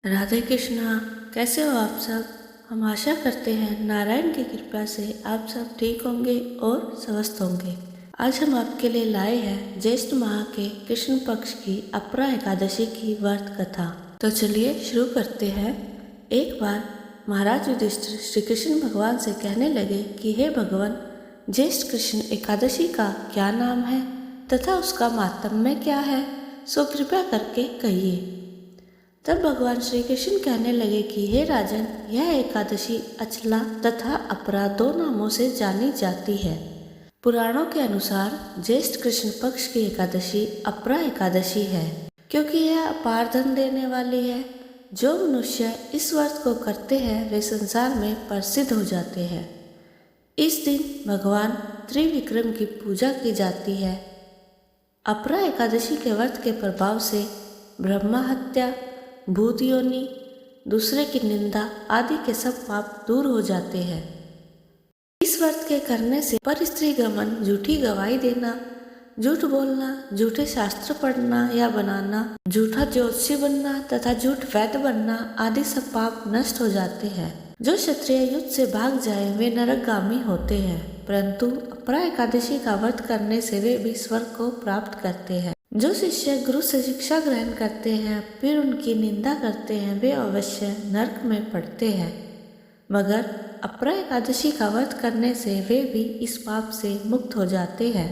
राधे कृष्णा। कैसे हो आप सब। हम आशा करते हैं नारायण की कृपा से आप सब ठीक होंगे और स्वस्थ होंगे। आज हम आपके लिए लाए हैं ज्येष्ठ माह के कृष्ण पक्ष की अपरा एकादशी की व्रत कथा। तो चलिए शुरू करते हैं। एक बार महाराज युधिष्ठिर श्री कृष्ण भगवान से कहने लगे कि हे भगवान, ज्येष्ठ कृष्ण एकादशी का क्या नाम है तथा उसका माहात्म्य क्या है, सो कृपया करके कहिए। तब भगवान श्री कृष्ण कहने लगे कि हे राजन, यह एकादशी अचला तथा अपरा दो नामों से जानी जाती है। पुराणों के अनुसार ज्येष्ठ कृष्ण पक्ष की एकादशी अपरा एकादशी है, क्योंकि यह अपार धन देने वाली है। जो मनुष्य इस व्रत को करते हैं वे संसार में प्रसिद्ध हो जाते हैं। इस दिन भगवान त्रिविक्रम की पूजा की जाती है। अपरा एकादशी के व्रत के प्रभाव से ब्रह्मा हत्या, भूत योनि, दूसरे की निंदा आदि के सब पाप दूर हो जाते हैं। इस व्रत के करने से पर स्त्री गमन, झूठी गवाही देना, झूठ बोलना, झूठे शास्त्र पढ़ना या बनाना, झूठा ज्योतिषी बनना तथा झूठ वैद्य बनना आदि सब पाप नष्ट हो जाते हैं। जो क्षत्रिय युद्ध से भाग जाए वे नरकगामी होते हैं, परंतु अपरा एकादशी का व्रत करने से वे भी स्वर्ग को प्राप्त करते हैं। जो शिष्य गुरु से शिक्षा ग्रहण करते हैं फिर उनकी निंदा करते हैं वे अवश्य नरक में पड़ते हैं, मगर अपरा एकादशी का व्रत करने से वे भी इस पाप से मुक्त हो जाते हैं।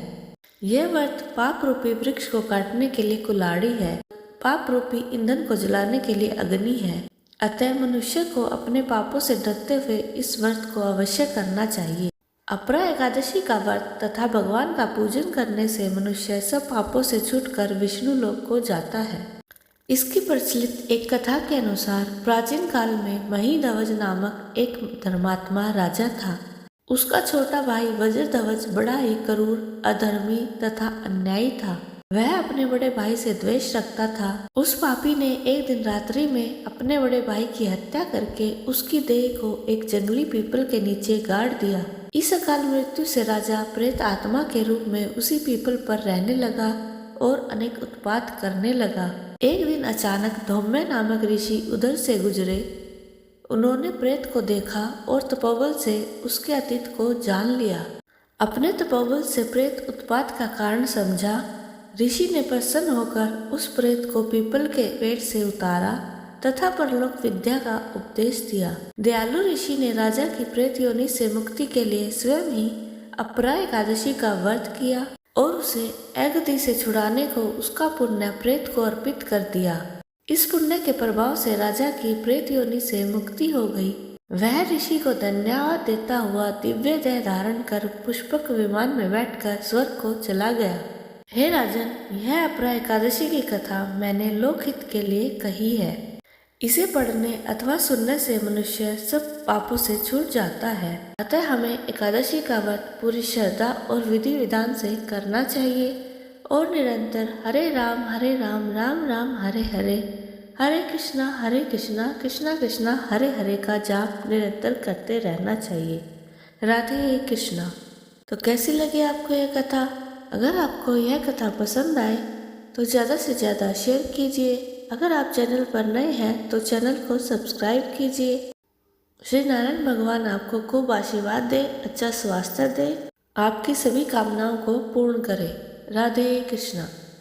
यह व्रत पाप रूपी वृक्ष को काटने के लिए कुल्हाड़ी है, पाप रूपी ईंधन को जलाने के लिए अग्नि है। अतः मनुष्य को अपने पापों से डरते हुए इस व्रत को अवश्य करना चाहिए। अपरा एकादशी का व्रत तथा भगवान का पूजन करने से मनुष्य सब पापों से छूटकर विष्णु लोक को जाता है। इसकी प्रचलित एक कथा के अनुसार प्राचीन काल में महिध्वज नामक एक धर्मात्मा राजा था। उसका छोटा भाई वज्रध्वज बड़ा ही क्रूर, अधर्मी तथा अन्यायी था। वह अपने बड़े भाई से द्वेष रखता था। उस पापी ने एक दिन रात्रि में अपने बड़े भाई की हत्या करके उसकी देह को एक जंगली पीपल के नीचे गाड़ दिया। इस अकाल मृत्यु से राजा प्रेत आत्मा के रूप में उसी पीपल पर रहने लगा और अनेक उत्पात करने लगा। एक दिन अचानक धौम्य नामक ऋषि उधर से गुजरे। उन्होंने प्रेत को देखा और तपोबल से उसके अतीत को जान लिया। अपने तपोबल से प्रेत उत्पात का कारण समझा। ऋषि ने प्रसन्न होकर उस प्रेत को पीपल के पेड़ से उतारा तथा परलोक विद्या का उपदेश दिया। दयालु ऋषि ने राजा की प्रेत योनि से मुक्ति के लिए स्वयं ही अपरा एकादशी का व्रत किया और उसे अगति से छुड़ाने को उसका पुण्य प्रेत को अर्पित कर दिया। इस पुण्य के प्रभाव से राजा की प्रेत योनि से मुक्ति हो गई। वह ऋषि को धन्यवाद देता हुआ दिव्य देह धारण कर पुष्पक विमान में बैठकर स्वर्ग को चला गया। हे राजन, यह अपरा एकादशी की कथा मैंने लोकहित के लिए कही है। इसे पढ़ने अथवा सुनने से मनुष्य सब पापों से छूट जाता है। अतः हमें एकादशी का व्रत पूरी श्रद्धा और विधि विधान से करना चाहिए और निरंतर हरे राम राम राम हरे हरे, हरे कृष्णा कृष्णा कृष्णा हरे हरे का जाप निरंतर करते रहना चाहिए। राधे कृष्णा। तो कैसी लगी आपको यह कथा। अगर आपको यह कथा पसंद आए तो ज़्यादा से ज़्यादा शेयर कीजिए। अगर आप चैनल पर नए हैं तो चैनल को सब्सक्राइब कीजिए। श्री नारायण भगवान आपको खूब आशीर्वाद दे, अच्छा स्वास्थ्य दे, आपकी सभी कामनाओं को पूर्ण करे। राधे कृष्णा।